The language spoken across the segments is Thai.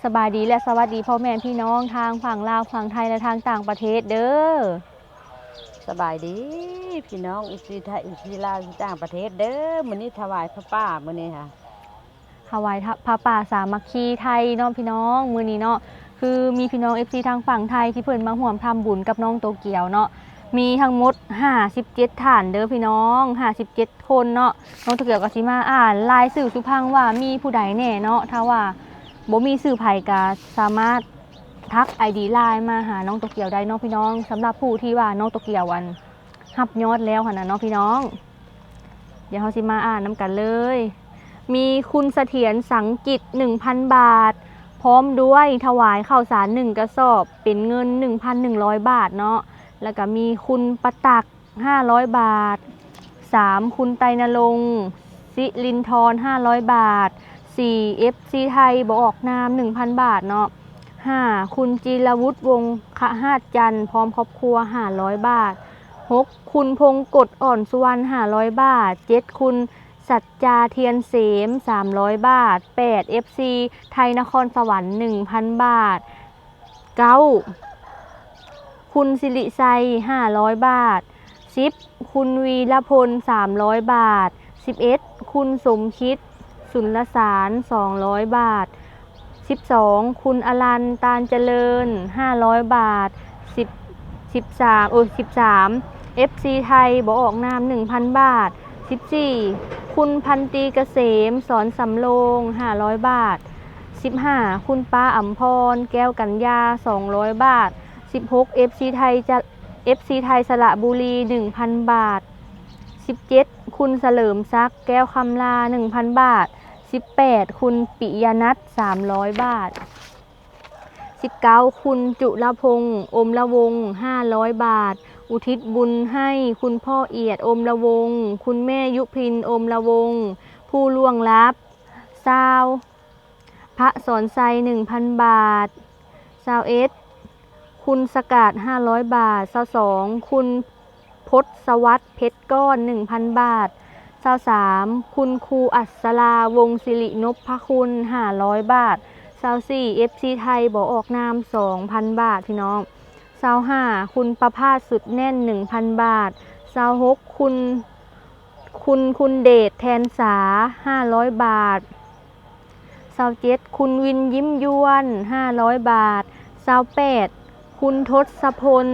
สบายดีและสวัสดีพ่อแม่พี่น้องทางฝั่งลาวฝั่งไทยและทางต่างประเทศเด้อสบายดีพี่น้องอิสรีไทยอิสรีลาวอยู่ต่างประเทศเด้อมื้อนี้ถวายพระป่ามื้อนี้ค่ะถวายพระป่าสามัคคีไทยเนาะพี่น้องมื้อนี้เนาะคือมีพี่น้อง FC ทางฝั่งไทยที่เพิ่นมาร่วมทำบุญกับน้องโตเกียวเนาะมีทั้งหมด57ท่านเด้อพี่น้อง57คนเนาะน้องโตเกียวก็สิมาอ่านรายชื่อสุพังว่ามีผู้ใดแน่เนาะถ้าว่าบ่มีชื่อไผก็สามารถทัก ID ไลน์มาหาน้องโตเกียวได้เนาะพี่น้องสำหรับผู้ที่ว่าน้องโตเกียวหับยอดแล้วค่ะนะเนาะพี่น้องเดี๋ยวเราสิมาอ่านน้ำกันเลยมีคุณเสถียรสังกิจ 1,000 บาทพร้อมด้วยถวายข้าวสาร1กระสอบเป็นเงิน 1,100 บาทเนาะแล้วก็มีคุณประตัก500 บาท3คุณไตรณรงค์สิรินทร500 บาท4 FC ไทยบอกนาม 1,000 บาทเนาะ5คุณจิรวุฒิวงศ์ขหาดจันทร์พร้อมครอบครัว500 บาท6คุณพงกฎอ่อนสุวรรณ500 บาท7คุณสัจจาเทียนเสม300 บาท8 FC ไทยนครสวรรค์ 1,000 บาท9คุณสิริไซ500 บาท10คุณวีรพล300 บาท11คุณสมคิดสุนลสาร200 บาท12คุณอลันตาลเจริญ500 บาท13 FC ไทยบอกนาม 1,000 บาท14คุณพันตรีเกษมสอนสำโรง500 บาท15คุณป้าอัมพรแก้วกัญญา200 บาท16 FC ไทยสระบุรี 1,000 บาท17คุณเฉลิมซักแก้วคำลา 1,000 บาท18คุณปิยนัท300 บาท19คุณจุลพงษ์อมละวง500 บาทอุทิศบุญให้คุณพ่อเอียดอมละวงคุณแม่ยุพินอมละวงผู้ล่วงลับ20พระสอนไซ1,000 บาท21คุณสกาด500 บาท22คุณพศวัตรเพชรก้อน 1,000 บาท23คุณครูอัศราวงศ์สิรินพคุณ500 บาท24 FC ไทยบอกออกนาม 2,000 บาทพี่น้อง25คุณประภาสสุดแน่น 1,000 บาท26คุณเดชแทนสา500 บาท27คุณวินยิ้มยวน500 บาท28คุณทศพล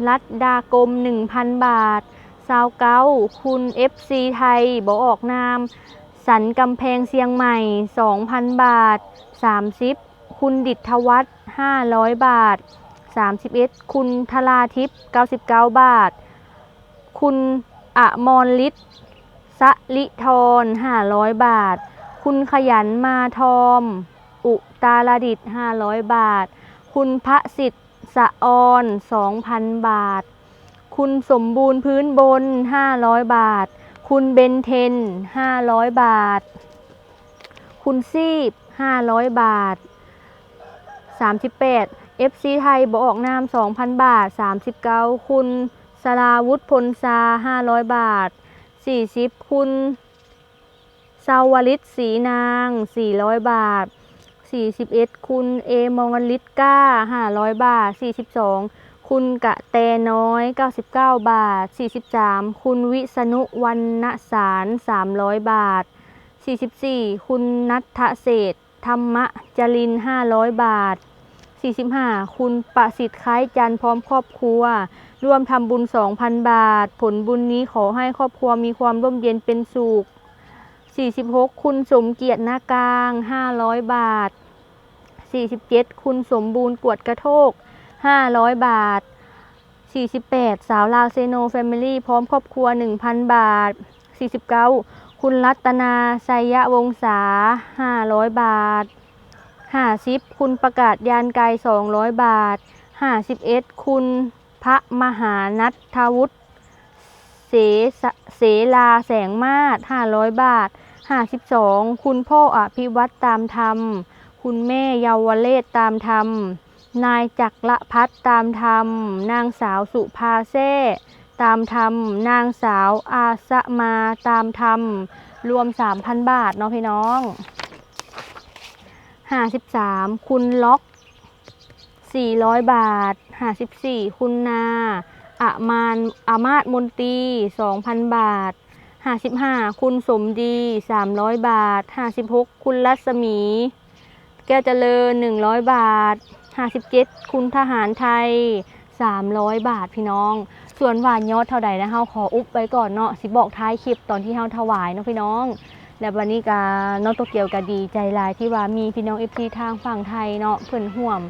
รัตดากรม 1,000 บาท29คุณ FC ไทยบอกออกนามสันกำแพงเชียงใหม่ 2,000 บาท30คุณดิษฐวัฒน์500 บาท31คุณธราทิพย์99 บาทคุณอมรฤทธิ์สลิธร500 บาทคุณขยันมาทอมอุตาลดิษฐ์500 บาทคุณพระสิทธิ์สะออน 2,000 บาทคุณสมบูรณ์พื้นบน500 บาทคุณเบนเทน500 บาทคุณซีบ500 บาท38 FC ไทยบอกนาม 2,000 บาท39คุณสราวุธพลซา500 บาท40คุณสาวลิตศรีนาง400 บาท41คุณเอมองลิตก้า500 บาท42คุณกะแตน้อย99 บาท43คุณวิษณุวรรณสาร300 บาท44คุณนัทเศรษฐ์ธรรมจริน500 บาท45คุณประสิทธิ์คล้ายจันทร์พร้อมครอบครัวร่วมทำบุญ 2,000 บาทผลบุญนี้ขอให้ครอบครัวมีความร่มเย็นเป็นสุข46คุณสมเกียรตินากลาง500 บาท47คุณสมบูรณ์กวดกระโทก500 บาท48สาวลาวเซโนแฟมิลี่พร้อมครอบครัว 1,000 บาท49คุณรัตนาไสยวงศา500 บาท50คุณประกาศยานไกล200 บาท51คุณพระมหานัทวุฒิเสลาแสงมาศ500 บาท52คุณพ่ออภิวัตรตามธรรมคุณแม่เยาวเลศตามธรรมนายจักรพัฒน์ตามธรรมนางสาวสุภาแซ่ตามธรรมนางสาวอาสมาตามธรรมรวม 3,000 บาทเนาะพี่น้อง 53คุณล็อก400 บาท54คุณนาอามาดมนตรี 2,000 บาท55คุณสมดี300 บาท56คุณรัศมี แก้วเจริญ100 บาท57คุณทหารไทย300 บาทพี่น้องส่วนหวานยอดเท่าใดนะเฮาขออุบไว้ก่อนเนาะสิบอกท้ายคลิปตอนที่เฮาถวายเนาะพี่น้องและวันนี้ก็น้องโตเกียวก็ดีใจหลายที่ว่ามีพี่น้อง FC ทางฝั่งไทยเนาะเพิ่นร่วม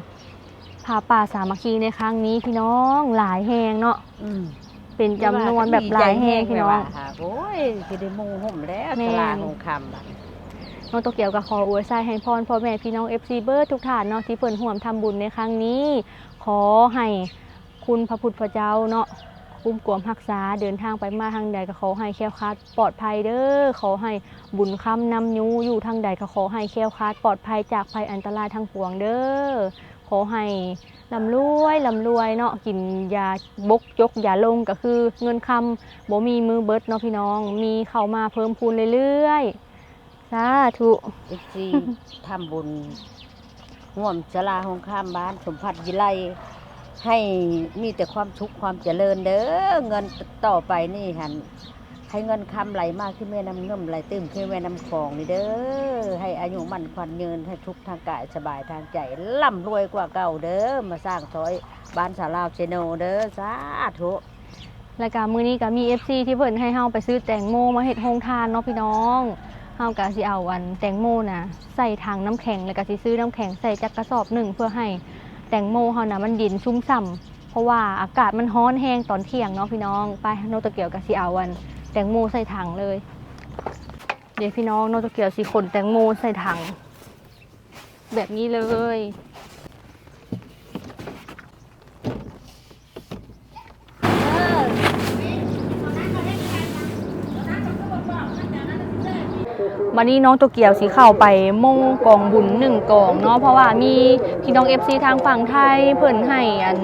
พาป่าสามัคคีในครั้งนี้พี่น้องหลายแฮงเนาะเป็นจำนวนแบบหลายแฮงพี่น้องโอ้ยสิได้มุ่งห่มแล้วตลาดของคำบัดน้องโตเกียวก็ขออวยพรให้พรพ่อแม่พี่น้อง FC เบิร์ดทุกท่านเนาะที่เพิ่นร่วมทำบุญในครั้งนี้ขอให้คุณพระพุทธเจ้าเนาะคุ้มกวมรักษาเดินทางไปมาทางใดก็ขอให้แคล้วคลาดปลอดภัยเด้อขอให้บุญคำนำยูอยู่ทางใดก็ขอให้แคล้วคลาดปลอดภัยจากภัยอันตรายทางปวงเด้อขอให้ร่ำรวยเนาะกินยาบกยกยาลงก็คือเงินคำบ่มีมือเบิดเนาะพี่น้องมีเข้ามาเพิ่มพูนเรื่อยๆสาธุจีทำบุญห่วมศาลาของข้ามบ้านสมพัฒน์วิไลให้มีแต่ความสุขความเจริญเด้อเงินต่อไปนี่หันให้เงินคำไหลมากที่แม่น้ำเงิมไหลตื้มที่แม่น้ำคลองนี่เด้อให้อายุมั่นขวัญยืนให้ทุกทางกายสบายทางใจร่ำรวยกว่าเก่าเด้อมาสร้างซอยบ้านสาลาวเชโนเด้อสาธุรายการมื้อนี้ก็มี FC ที่เพิ่นให้เฮาไปซื้อแตงโมมาเฮ็ดโรงทานเนาะพี่น้องเฮาก็สิเอาอันแตงโมน่ะใส่ถังน้ำแข็งแล้วก็สิซื้อน้ำแข็งใส่จักกระสอบหนึ่งเพื่อให้แตงโมเฮาน่ะมันเย็นชุ่มฉ่ำเพราะว่าอากาศมันร้อนแห้งตอนเที่ยงเนาะพี่น้องไปโนโตเกียวก็สิเอาอันแตงโมใส่ถังเลยเดี๋ยวพี่น้องโนโตเกียวสิขนแตงโมใส่ถังแบบนี้เลยวันนี้น้องโตเกียวสีเข้าไปโม่กองบุญ1 กองเนาะเพราะว่ามีพี่น้อง FC ทางฝั่งไทยเพิ่นให้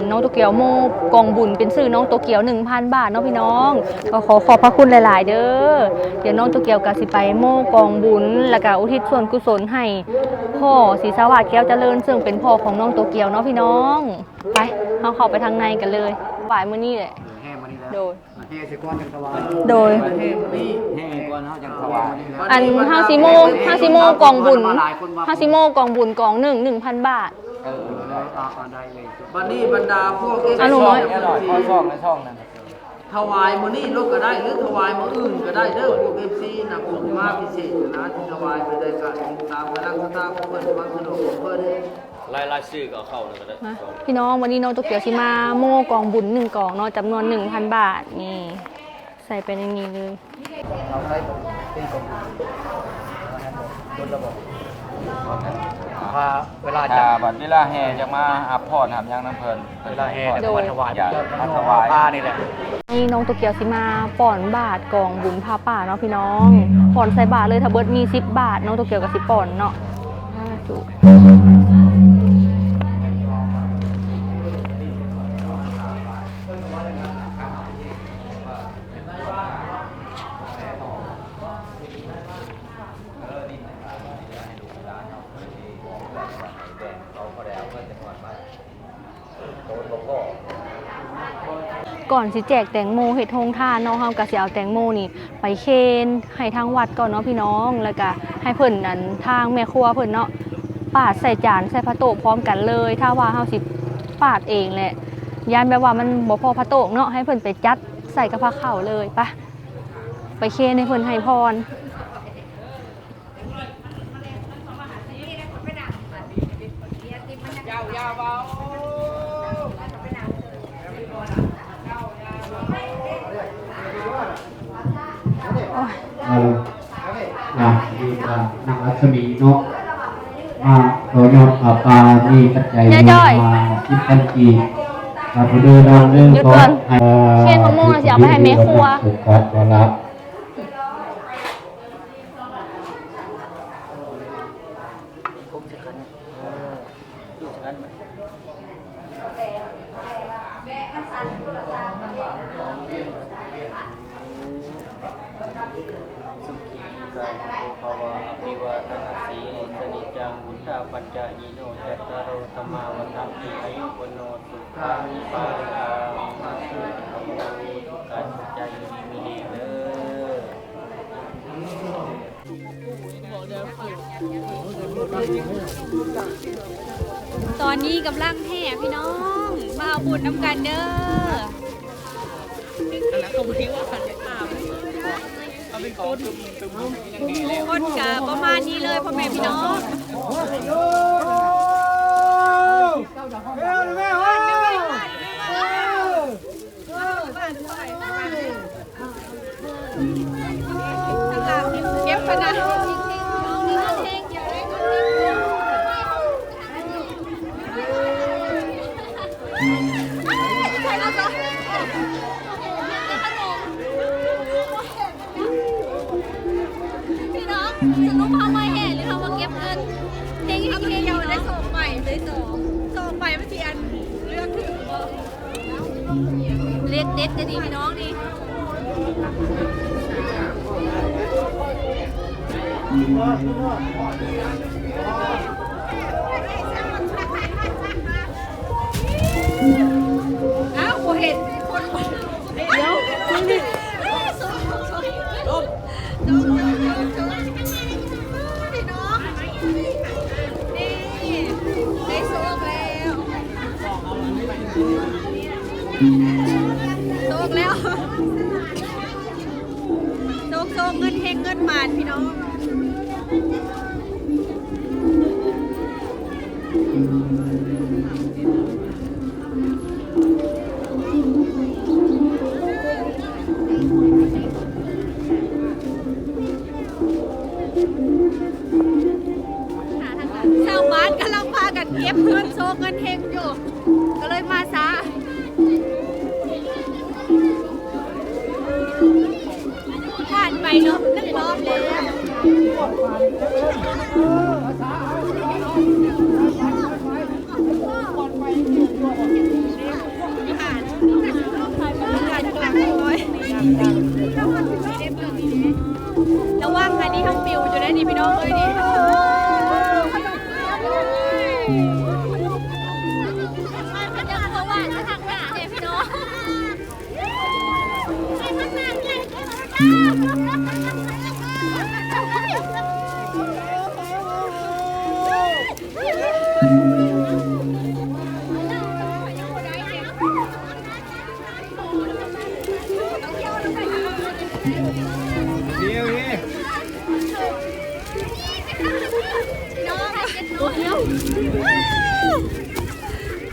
น้องโตเกียวโม่กองบุญเป็นชื่อน้องโตเกียว 1,000 บาทเนาะพี่น้องก็ขอบพระคุณหลายๆเด้อเดี๋ยวน้องโตเกียวก็สิไปโม่กองบุญแล้วก็อุทิศส่วนกุศลให้พ่อศรีสวัสดิ์แก้วเจริญซึ่งเป็นพ่อของน้องโตเกียวเนาะพี่น้องไปเฮาเข้าไปทางในกันเลยบ่ายมื้อนี้แหละโดยโดยอันห้าซิโมกองบุญกอง1,000 บาทบันนี้บรรดาพวกอนุน้อยช่องในช่องนั้นถวายมื้อนี้ลูกก็ได้หรือถวายมื้ออื่นก็ได้เด้อพวก FC นักบุญมาพิเศษนะที่ถวายไปได้ก็ตามกำลังศรัทธาของเพิ่นความสะดวกของเพิ่นรายชื่อก็เข้าเลยก็ได้พี่น้องวันนี้น้องโตเกียวสิมาโม่กองบุญ1 กองเนาะจำนวน 1,000 บาทนี่ใส่ไปในนี้เลยเราใช้เป็นกองบุญต้นระบบเวลาจะบัดเวลาแห่จะมาอาบพรอาบยังน้ำเพลินเวลาแห่จะมาถวายถวายป้านี่แหละนี่น้องโตเกียวสิมาป้อนบาทกองบุญพาป่าเนาะพี่น้องป้อนใส่บาทเลยถ้าเบิดมี10 บาทน้องโตเกียวก็สิป้อนเนาะจุก่อนสิแจกแตงโมเฮ็ดโรงทานเนาะเฮาก็สิเอาแตงโมนี่ไปเคนให้ทางวัดก่อนเนาะพี่น้องแล้วก็ให้เพิ่นอันทางแม่ครัวเพิ่นเนาะปาดใส่จานใส่พระโต๊ะพร้อมกันเลยถ้าว่าเฮาสิปาดเองแหละยานแบบว่ามันบ่พอพระโต๊ะเนาะให้เพิ่นไปจัดใส่กับพระข้าวเลยไปเคนให้เพิ่นให้พรดีค่ะนางรัศมีเนาะโดยยอดปลามีปัจจัยมาคิดกันกีเราไปดูดังเรื่องของเคนมะม่วงจะเอาไปให้แม่ครัว กาโตภวะอภิวาทนาสีลิสนิจังวุฒาปัจจายโนจัตตารโอธรรมาวันตังติอายุวโนสุขังภาลังมัสสุขโมทุกการสัจจายุมินีเด้อ ตอนนี้กำลังแห่พี่น้อง มาเอาบุญน้ำกันเด้อคนกะประมาณนี้เลยพ่อแม่พี่น้องเก็บพนันพี่น้องจะรู้พามาแห่หรือพามาเก็บเงินเด้งให้เดียวได้ส่งใหม่ได้ส่งใหม่เมื่อกี้อันเลือกถึงเล็กเด็ดจะดีพี่น้องนี่อ้าวเห็นคนเดี๋ยวนี่พี่น้องนี่ได้โชคแล้วโชคแล้วโชคเงินเฮงเงินหมานพี่น้องชาวบ้านกำลังพากันเก็บเงินโชคเงินเฮงอยู่ก็เลยมาซะผ่านไปเนาะ1 รอบแล้วระวังอันนี้ทั้งปิวอยู่ได้นี่พี่น้องเลยนี่จะเพราะว่าจะทางหน้าเนี่ยพี่น้อง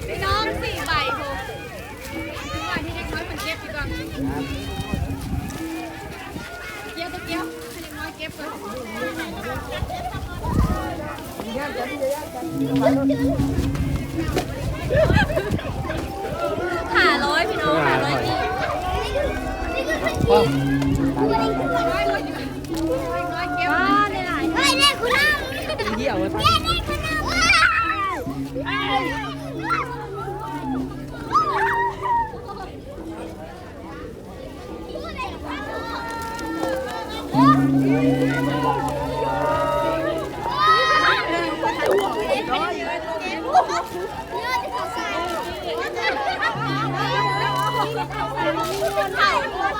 พี่น้อง4 ใบผมว่าที่เด็กน้อยมันเก็บดีกว่าเกี่ยวตัวเกี่ยวให้เด็กน้อยเก็บเลย500พี่น้อง500นี่ว้าได้หลายเฮ้ยเนี่ยคุณน้ำเดี่ยวเลยเนี่ยคุณน้ำ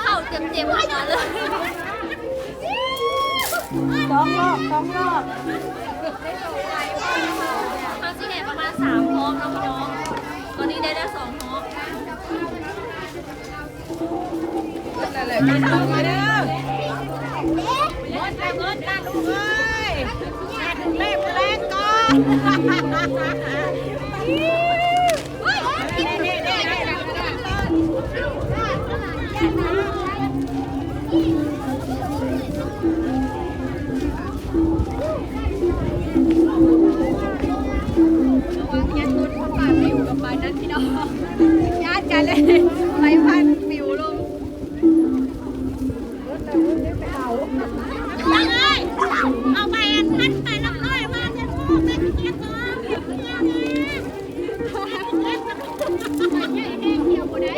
เข่าเจ็บๆมาเลย2 รอบเขาสิเนี่ยประมาณ3 พร้อมแล้วพี่น้องตอนนี้ได้2 พร้อมนั่นแหละกันเอาไปเด้อเงินกันลูกเอ้ยแม่แรงก่อนนั้นพี่น้องญาติกันเลยไรพันปิวลงเอาไปอันพันไปน้ำน้อยมาจะพูดเป็นเกียรติเกี่ยวกับได้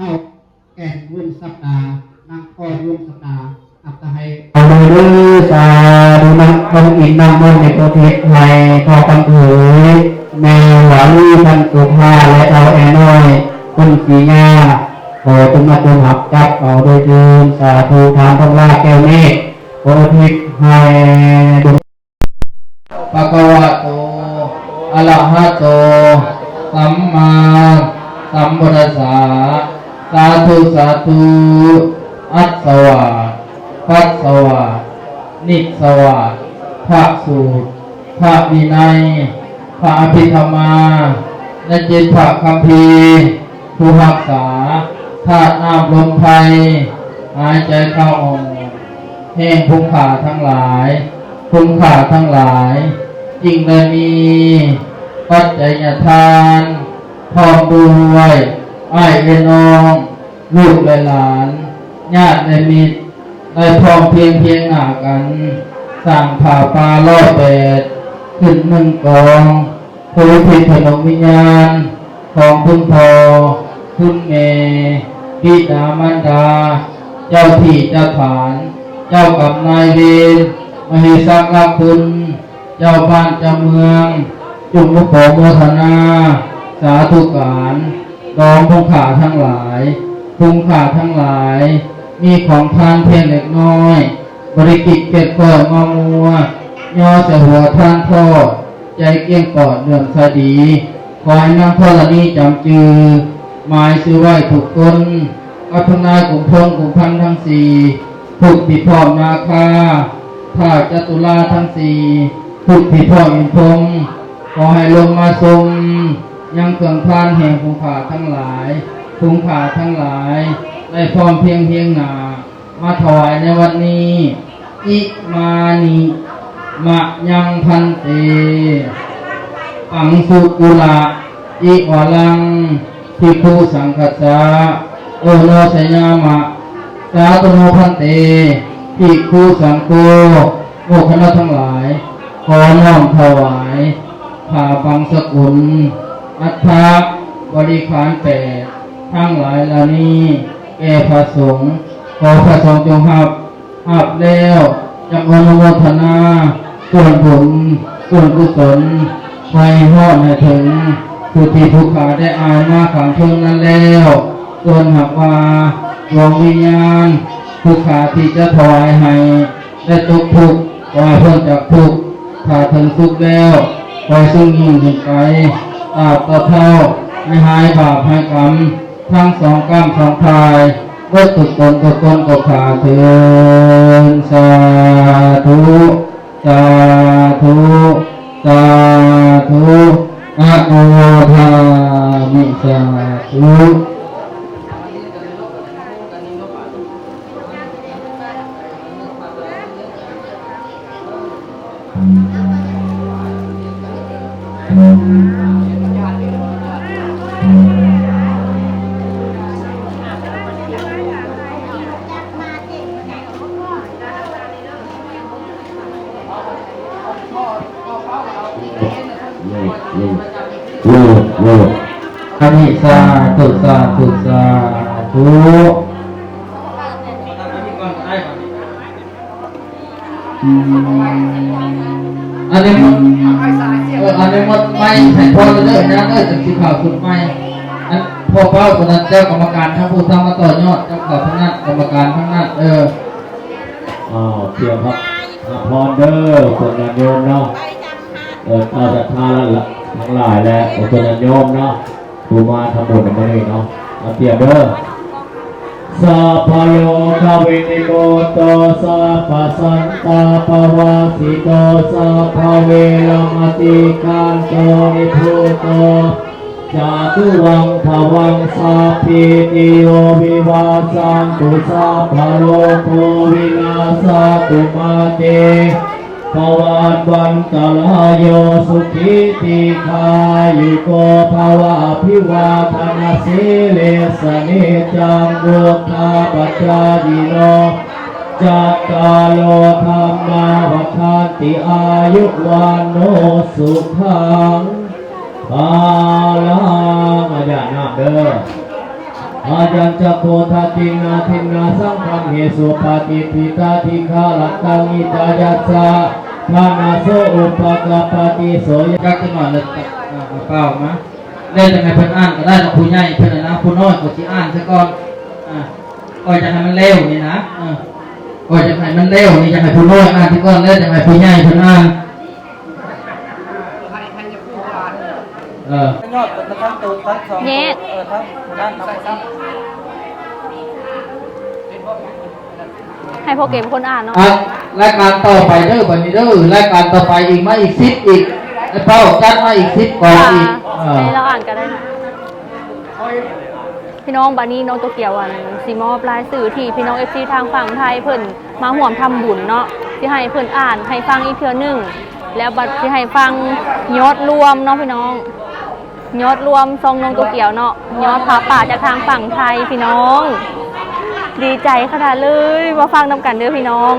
เข้าแก่ร่วมสัปดาห์นั่งอ้อร่วมสัปดาห์อัตให้เอาเลยเด้อสาธุนักต้องอินนำมนต์ในประเทศไทยขอคำเอ๋ยแม่หวาลีท่านสุภาและเอาแอน้อยคุณสีงาขอตุมาตุหับจับเอาโดยยืนสาธุทานทองลาแก้วเมฆขอทิพย์ให้ดุภะคะวะโตอะระหะโตสัมมาสัมพุทธัสสะสาธุสาธุอัสสวะปัสสวะนิสสวะพระสูตรพระวินัยพระอภิธรรมาในจิตพระคัมภีร์ผู้รักษาธาตุน้ำลมไฟหายใจเข้าออกแห่งภูมิขาทั้งหลายภูมิขาทั้งหลายจริงได้มีปัจจัยทานพร้อมด้วยอ้ายและน้องลูกและหลานญาติและมิตรได้พร้อมเพียงหน้ากันสร้างผ่าปลา108ขึ้น1กองผู้พิพนมวิญญาณของคุณพ่อคุณแม่บิดามารดาเจ้าที่เจ้าฐานเจ้ากรรมนายเวรมเหสักลักคุณเจ้าบ้านเจ้าเมืองจุมุขโมทนาสาธุการน้องภูมิขาทั้งหลายภูมิขาทั้งหลายมีของทานเพียงเล็กน้อยบริกิจเก็บก่อนมัวย่อใส่หัวท่านทอดใจเกี้ยงกอดเนื่อมสดีขอให้นางธรณีจำจือหมายซื้อไว้ถูกคนอัพนายกลุ่มพงกลุ่มพันทั้งสี่ถูกผิดพร้อมนาคาถ้าจตุลาทั้งสี่ถูกผิดพร้อมอินพงขอให้ลงมาทรงยังเครื่องพานแห่งภูขาทั้งหลายภูขาทั้งหลายได้พร้อมเพียงหนามาถวายในวันนี้อิมานิมะยังพันเตปังสุกุละอิวาลังภิกขุสังฆัสสะโอโนสยามะสาธุโนพันเตภิกขุสังโฆโมคณะทั้งหลายขอน้อมถวายผ้าปังสกุลอัฐะบริขาร8ทั้งหลายเหล่านี้แก่พระสงฆ์ขอพระสงฆ์จงรับแล้วจงอนุโมทนาส่วนบุญส่วนกุศลให้ฮอดให้ถึงผู้ที่ผู้ขาได้อายมาขังเชิงนั้นแล้วส่วนหักว่าดวงวิญญาณผู้ขาที่จะถวายให้ได้ตกทุกข์ขอให้พ้นจากทุกข์ถ้าถึงสุขแล้วขอซึ่งยิ่งขึ้นไปตราบต่อเท่าไม่หายบาปหายกรรมทั้งสองกรรมสองทายก็ตุกตนก็ขาเถินสาธุสาธุสาธุอนุโมทามิสาธุอันนี้สาธุสาธุสาธุอันนี้หมดไม่ให้พอจะเลิกนะเลิกจากสีขาวสุดไม่อันพอเป้าคนนั้นเจ้ากรรมการทั้งผู้ทำมาต่อยอดเจ้าข่าวทั้งนั้นกรรมการทั้งนั้นเที่ยวครับพรเด้อคนงานโยมเนาะเอาจากท่าละทั้งหลายแล้วคนงานโยมเนาะดูมาทำบุญกันมาเลยเนาะเที่ยวเด้อสัพพโยคาวินิโกโตสัพพสันตาปวาสิโตสัพพเวรมติการโตนิพุโตจาตุวังภวังสัพพิติโยวิวาสันตุสัพพโลกโควินาศตุมาเตภวัตวันตลายโยสุขิติขายุโกภวะภิวาทนาสิเลสเนจังบุตตาปัจจายิโนจัตตาโลธรรมาวัฏันติอายุวันโนสุขังภาลังอาญานาเด้อ อาจันจะโพธาตินาทินาสังฆังเหสุปาติทิตาทิฆาลัตตังอิตายัสสะทานาโสอุปกาปติโสย กักขึ้นมาเลยเปล่ามาเล่นยังไงเพิ่นอ่านก็ได้กับผู้ใหญ่เพิ่นนะผู้น้อยก็สิอ่านซะก่อนก่อนจะให้มันเร็วนี่นะก่อนจะให้มันเร็วนี่จะให้ผู้น้อยอ่านซะก่อนแล้วจะให้ผู้ใหญ่เพิ่นอ่านยอดทั้งตัวทั้งสองทั้งด้านทั้ง ให้พ่อเก็บคนอ่านเนาะ รายการต่อไปเด้อบัดนี้เด้อรายการต่อไปอีกมาอีก10อีกไอ้เป้าจัดมาอีก10กองอีก ให้เราอ่านกันได้นะพี่น้องบัดนี้น้องโตเกียวสิมอบรายสื่อที่พี่น้อง FC ทางฝั่งไทยเพิ่นมาร่วมทำบุญเนาะที่ให้เพิ่นอ่านให้ฟังอีกเทื่อนึงแล้วบัดที่ให้ฟังยอดรวมเนาะพี่น้องยอดรวมซองน้องโตเกียวเนาะยอดพาป่าจากทางฝั่งไทยพี่น้องดีใจขนาดเลยมาฟังนำกันเด้อพี่น้อง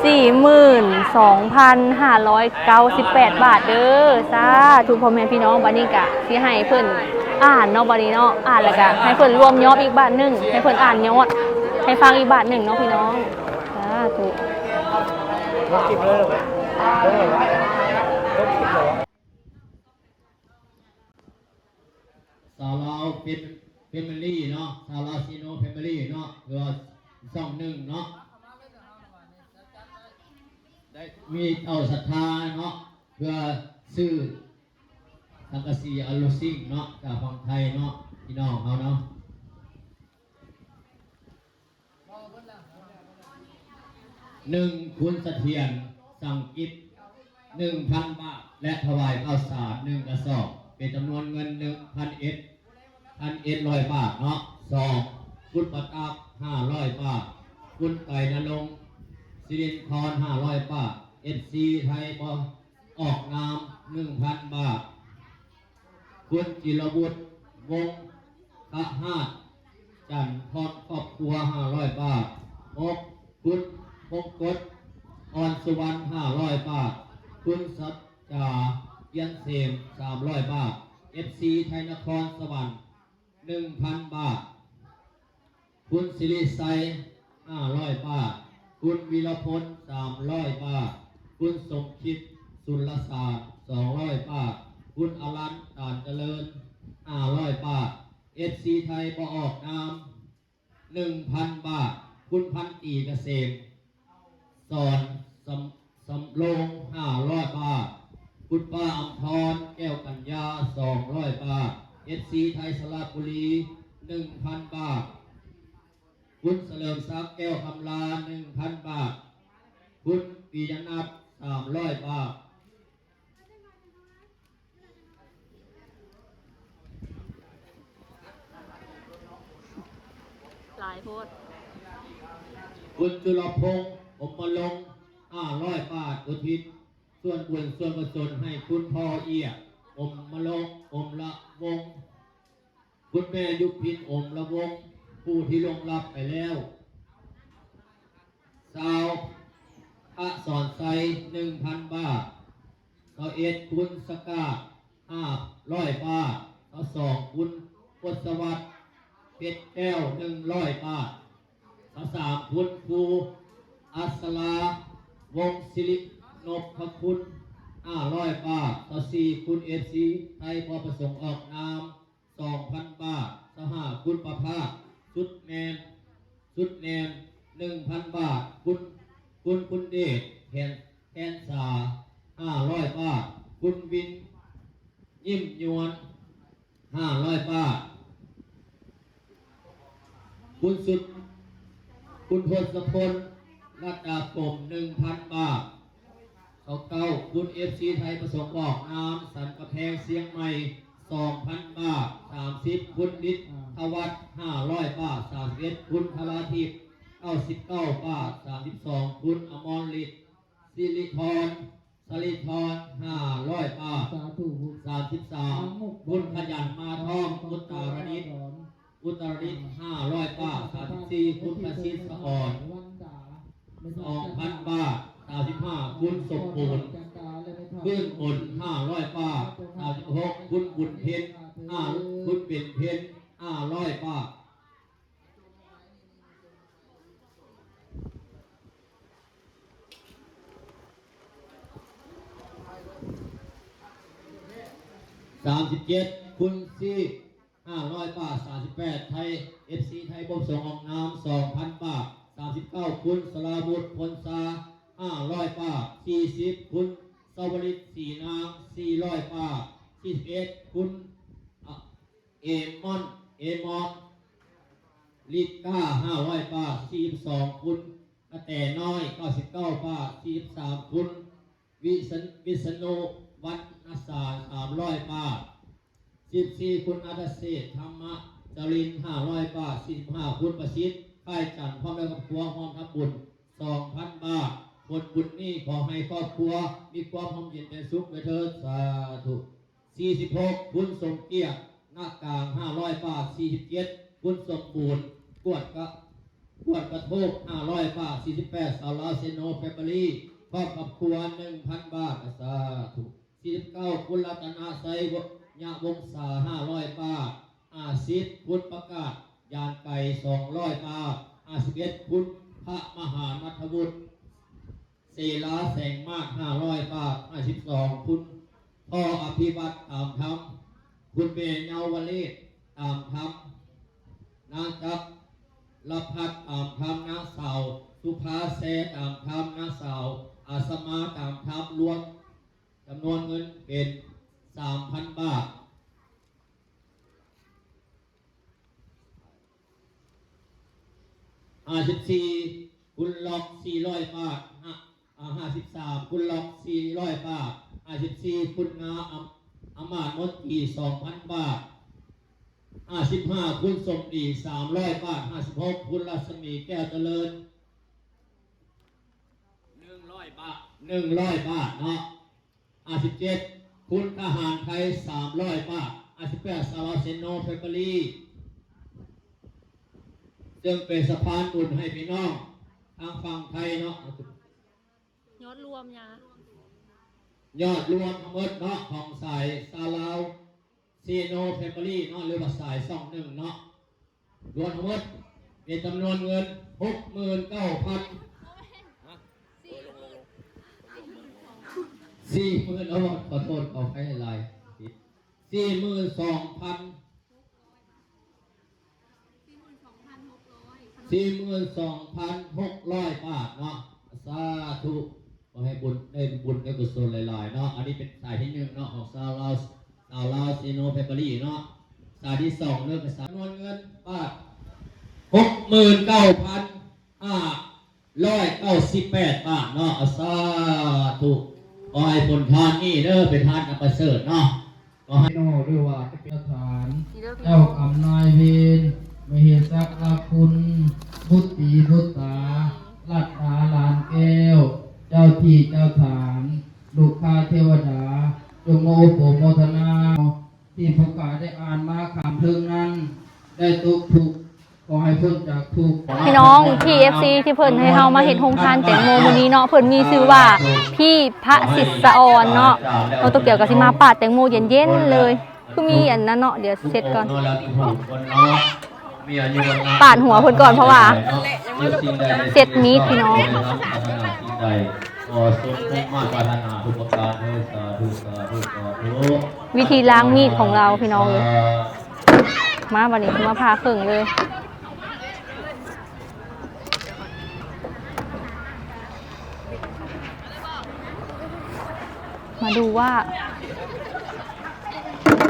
42,598 บาทเด้อสาธุพ่อแม่พี่น้องบัดนี้กะสิให้เพิ่นอ่านเนาะบัดนี้เนาะอ่านแล้วก็ให้เพิ่นรวมยอดอีกบาทนึงให้เพิ่นอ่านยอดให้ฟังอีกบาทนึงเนาะพี่น้องสาธุ สาวเราเป็นเฟมิลี่เนาะสาวเราซีโนเฟมิลี่เนาะหรือว่า21เนาะได้มีเอาศรัทธาเนาะเพื่อซื้อสังกะสีอลูซิงเนาะจากฝั่งไทยเนาะพี่น้องเขาเนาะคุณเสถียรสั่งกิจ 1,000 บาทและถวายข้าวสาร1 กระสอบเป็นจำนวนเงิน 1,100 บาทเนาะ2คุณประตัก500 บาทคุณไก่นรงค์สิรินทร500 บาท FC ไทยก็ออกนาม 1,000 บาทคุณจิรวุฒิวงศ์ขะหาดจันทร์พรครอบครัว500 บาทคุณมงกฎอ่อนสุวรรณ500 บาทคุณสัจจาเยียนเสม300 บาท FC ไทยนครสวรรค์ 1,000 บาทคุณศิริไซ500 บาทคุณวีรพล300 บาทคุณสมคิดสุรศาสตร์200 บาทคุณอรันต์ตานเจริญ500 บาท FC ไทยบ่ออกนาม 1,000 บาทคุณพันตีเกษมสอนสำโรง500 บาทคุณป้าอำพรแก้วกัญญา200 บาท FC ไทยสระบุรี 1,000 บาทคุณเฉลิมทรัพย์แก้วคำลา 1,000 บาทคุณปียนัท300 บาทหลายโพด คุณจุลพงศ์ผมมาลง500 บาทอุทิศส่วนบุญส่วนกุศลให้คุณพ่อเอี้ยอมมาลงอมละวงคุณแม่ยุพินอมละวงผู้ที่ลงรับไปแล้วสาวพระสอนไซ 1,000 บาทสาวเอ็ดคุณสกา500 บาทสาวสองคุณพศวัตรเพชรแก้ว100 บาทสาวสามคุณครูอัศราวงศิรินพคุณ500 บาทสาวสี่คุณเอฟซีไทยพอประสงค์ออกนาม 2,000 บาทสาวห้าคุณประภาสสุดแนน 1,000 บาทคุณเดชแทนสา500 บาทคุณวินยิ้มยวน500 บาทคุณพลสพลรัตดาคม 1,000 บาทคุณเอฟซีไทยประสงค์บอกน้ำสันกระแพงเสียงใหม่ 2,000 บาท30คุณนิดทวัฒน์500 บาท31คุณพลาทิพย์99 บาท32คุณอมรฤทธิ์สิริธร500 บาท33คุณขยันมาทองอุตรดิตถ์500 บาท34คุณประสิทธิ์สะอ่อน 2,000 บาท35คุณสมบูรณ์พื้นบน500 บาท36คุณบุญเพ็ญคุณเป็นเพ็ญ500 บาท 37คุณซี500 บาท38ไทย FC ไทยบ่มส่งออกน้ำ 2,000 บาท39คุณสลาวุฒิพลซา500 บาท40คุณสวริตสีนาง400 บาท41คุณเอมอนลิก้า500 บาท42คุณกระแตน้อย99 บาท43คุณวิษณุวัฒนศาสตร์300 บาท14คุณอาทเศษธรรมะจริน500 บาท45คุณประสิทธิ์ค่ายจันทร์พร้อมด้วยกับครัวพร้อมทับบุญ 2,000 บาทผลบุญนี้ขอให้ครอบครัวมีความร่มเย็นเป็นสุขไปเถิดสาธุ46คุณสมเกียรติหน้ากลาง500 บาท47คุณสมบูรณ์กวดกระโทก500 บาท48สาวลาเซโนเฟเบอรี่ครอบครัว 1,000 บาทสาธุ49คุณรัตนาไซยะวงศา500 บาท50คุณประกาศยานไก่200 บาท51คุณพระมหามัทวุฒิเสลาแสงมาก500 บาท52คุณพ่ออภิวัตตามธรรมคุณเมย์เยาวเลศตามธรรมนางจับรพัฒตามธรรมนางสาวสุภาเสตามธรรมนางสาวอาสมาตามธรรมรวมจำนวนเงินเป็น 3,000 บาท54คุณล็อก400 บาท53คุณล็อก400 บาท54คุณงาอมาตย์มดตี 2,000 บาท55คุณสมดี300 บาท56คุณรัศมีแก้วเจริญ100 บาทเนาะ57คุณทหารไทย300 บาท58สารเซโนเฟเบอรี่จึงเป็นสะพานบุญให้พี่น้องทางฝั่งไทยเนาะยอดรวมทั้งหมดเนาะของสายซาลาวเซโนเฟเบอรี่เนาะหรือว่าสาย21เนาะรวมทั้งหมดเป็นจำนวนเงิน 69,000 40,000เอาขอโทษขอให้หลาย42,600 บาทเนาะสาธุขอให้บุญได้กุศลหลายๆเนาะอันนี้เป็นสายที่1เนาะของซาลาวซีโนเฟเบอรี่เนาะสายที่2เรื่องสายจำนวนเงินบาท 69,598 บาทเนาะสาธุขอให้ผลทานนี่เด้อเป็นทานอันประเสริฐเนาะขอให้โนหรือว่าจะเป็นฐานเจ้ากรรมนายเวรมเหสักอาคุณพุทธีพุทธาลัดดาลานแก้วเจ้าที่เจ้าฐานลูกค้าเทวดาจงโมทนาที่ผู้กาได้อ่านมาขามเทิงนั้นได้ทุกขอให้พ้นจากทุกข์ พี่น้องที่ FC ที่เพิ่นให้เฮามาเห็นโฮงทานแตงโมมื้อนี้เนาะเพิ่นมีชื่อว่าพี่พระสิทธิ์สะออนเนาะเอาตัวเกี่ยวกับสิมาปาดแตงโมเย็นๆเลยคือมีอันนั้นเนาะเดี๋ยวเสร็จก่อนปาดหัวเพิ่นก่อนเพราะว่าเสร็จมีดพี่น้องวิธีล้างมีดของเราพี่น้องเลยมาวันนี้มาพาเครื่องเลยมาดูว่า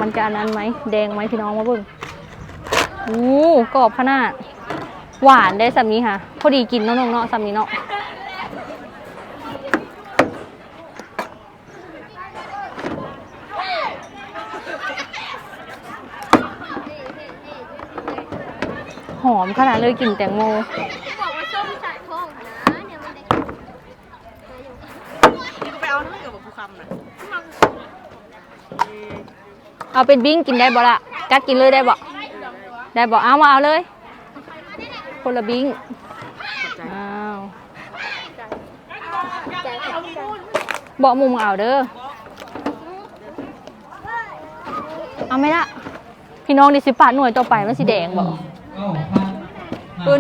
มันจะอันนั้นไหมแดงไหมพี่น้องมาเบิ่งกรอบขนาดหวานได้สำนี้ค่ะพอดีกินเนาะเนาะสำนี้เนาะหอมขนาดเลยกลิ่นแตงโมบอกว่าส้มสายทองนะเดี๋ยวมันได้ไปเอาน้ำเกลือกับผู้คำนะเอาเป็นบิ้งกินได้บ่ละกัดกินเลยได้บ่เอามาเอาเลยคนละบิ้งอ้าวบอกมุมเอาเด้อเอาไหมล่ะพี่น้องดิสิปาดหน่วยต่อไปมันสีแดงบอก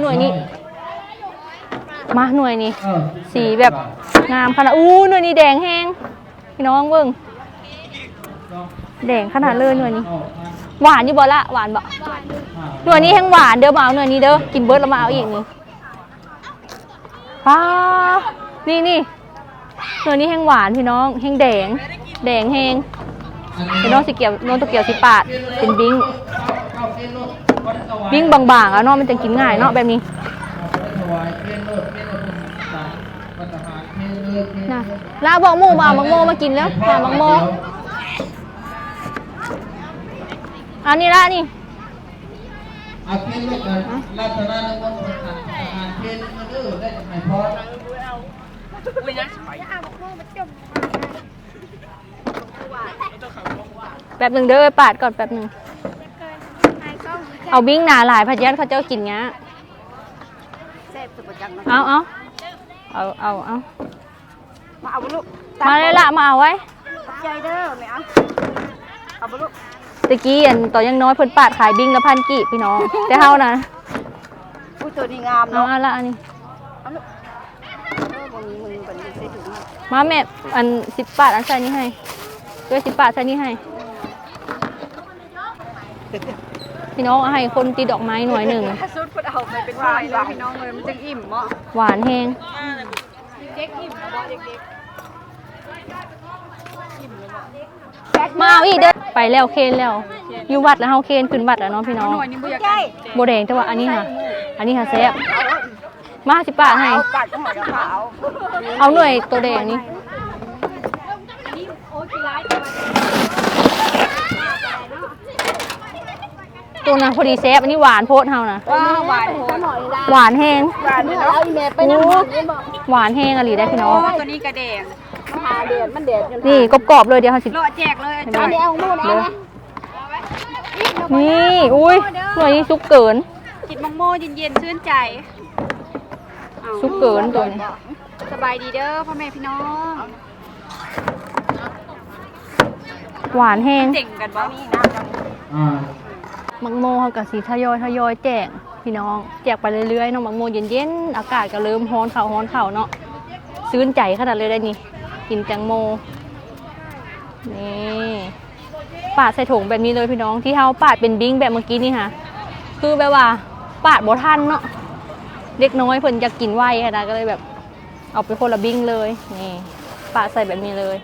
หน่วยนี้มาหน่วยนี้สีแบบงามขนาดหน่วยนี้แดงแห้งพี่น้องเบิ่ง แดงขนาดเลยหน่วยนี้หวานอยู่บ่ละหวานบ่หน่วยนี้แห้งหวานเด้อมาเอาหน่วยนี้เด้อกินเบิร์ดแล้วมาเอาอีกนี่ป้านี่หน่วยนี้แห้งหวานพี่น้องแห้งแดงแห้งพี่น้องสิเกี่ยวน้องตะเกียวสิปาดเป็นบิ้งบางๆแล้วเนาะมันจะกินง่ายเนาะแบบนี้นะลาบอกหมูมามังโมมากินแล้วมังโมอันนี้ละนี่เอาเพี้ยนลูกกันรัตนาในวันสำคัญอาหารเพี้ยนมาดื้อได้จากไหนพอแบบหนึ่งเด้อปาดก่อนแบบหนึ่งเอาบิ้งหนาหลายพะยันเขาเจ้ากินเงี้ยเอามาเอาลูกมาเลยละมาเอาไว้ใจเด้อไม่เอาลูกตะกี้ต่อยังน้อยเพิ่นปาดขายบิ้งละ1,000 กีบพี่น้องแต่เฮานะอุ้ยตัวนี้งามเนาะเอาละอันนี้มาแม่อัน10 บาทอันใส่นี้ให้ด้วย10 บาทใส่นี้ให้พี่น้องเอาให้คนตีดอกไม้หน่อยหนึ่งสุดพุดเอาไปเป็นหวานเลยพี่น้องเลยมันจะอิ่มเนาะหวานแห้งเด็กอิ่มนะบ่เด็กมาเอาอีกเด้อไปแล้วเคนแล้วอยู่วัดแล้วเฮาเคนขึ้นวัดแล้วเนาะพี่น้องโบแดงแต่ว่าอันนี้ค่ะแซ่บมา10 บาทให้เอาหน่วยตัวแดงนี่ตัวนั้นพอดีแซ่บอันนี้หวานโพดเฮานะหวานโหดหวานแห้งหวานเนาะหวานแห้งอะไรได้พี่น้องตัวนี้กระแดงหาเดือดมันเดือดนี่กรอบๆเลยเดี๋ยวเขาสิโลแจกเลยจานนี้เอาหมูนะนี่อุ้ยหน่วยนี้ซุกเกินกินมังโม่เย็นๆชื่นใจซุกเกินตัวนี้สบายดีเด้อพ่อแม่พี่น้องหวานแห้งเจ๋งกันบ่มังโมเขากับสีทยอยแจกพี่น้องแจกไปเรื่อยๆเนาะมังโมเย็นๆอากาศก็เริ่มร้อนเข่าเนาะซื้นใจขนาดเลยได้นี่กินแตงโมนี่ปาดใส่ถุงแบบนี้เลยพี่น้องที่เขาปาดเป็นบิ้งแบบเมื่อกี้นี่ค่ะคือแบบว่าปาดบ่ทันเนาะเด็กน้อยเพิ่นจะกินไวขนาดก็เลยแบบเอาไปคนละบิ้งเลยนี่ปาดใส่แบบนี้เลย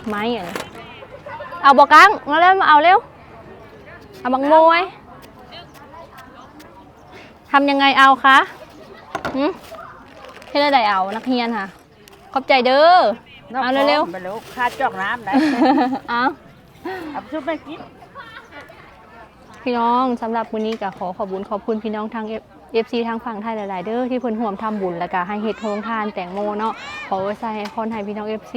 ไม้อย่างนี้เอาบอกกังมาเร็วมาเอาเร็วเอาบังโมยทำยังไงเอาคะให้ได้เอานักเรียนค่ะขอบใจเด้อเอาเร็วๆค่าจอกน้ำได้เอาชุบไม่กินพี่น้องสำหรับวันนี้ก็ขอขอบคุณพี่น้องทางFC ทางฝั่งไทยหลายๆเด้อที่เพิ่นร่วมทำบุญแล้วก็ให้เฮ็ดโรงทานแตงโมเนาะขอไว้ใส่ให้พรให้พี่น้อง FC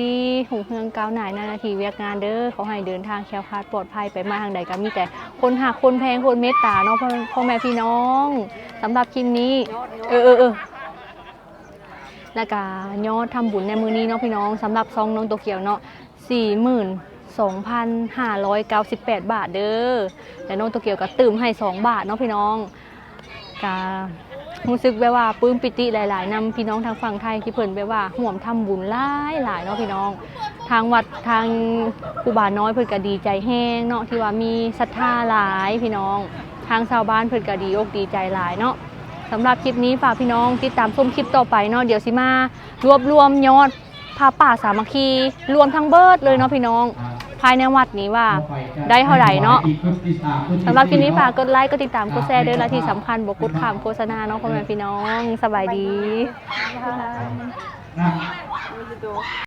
หุ่งเฮืองก้าวหน้านาทีเวียกงานเด้อขอให้เดินทางแคล้วคลาดปลอดภัยไปมาทางใดก็มีแต่คนหักคนแพงคนเมตตาเนาะพ่อแม่พี่น้องสำหรับคลิปนี้แล้วก็ยอดทำบุญในมื้อนี้เนาะพี่น้องสำหรับซองน้องโตเกียวเนาะ42,598 บาทเด้อแต่น้องโตเกียวก็ตื่มให้2 บาทเนาะพี่น้องการู้สึกแบบว่าปลื้มปิติหลายๆนำพี่น้องทางฝั่งไทยที่เพิ่นแบบว่าห่วมทำบุญหลายเนาะพี่น้องทางวัดทางครูบาน้อยเพิ่นก็ดีใจแห้งเนาะที่ว่ามีศรัทธาหลายพี่น้องทางชาวบ้านเพิ่นก็ดีอกดีใจหลายเนาะสำหรับคลิปนี้ฝากพี่น้องติดตามชมคลิปต่อไปเนาะเดี๋ยวสิมารวบรวมยอดผ้าป่าสามัคคีรวมทั้งเบิดเลยเนาะพี่น้องภายในวัดนี้ว่าได้เท่าไหร่เนาะสำหรับคลิปนี้ฝากกดไลค์กดติดตามกดแชร์ด้วยและที่สำคัญบอกกดข่าวโฆษณาเนาะพ่อแม่พี่น้องสบายดี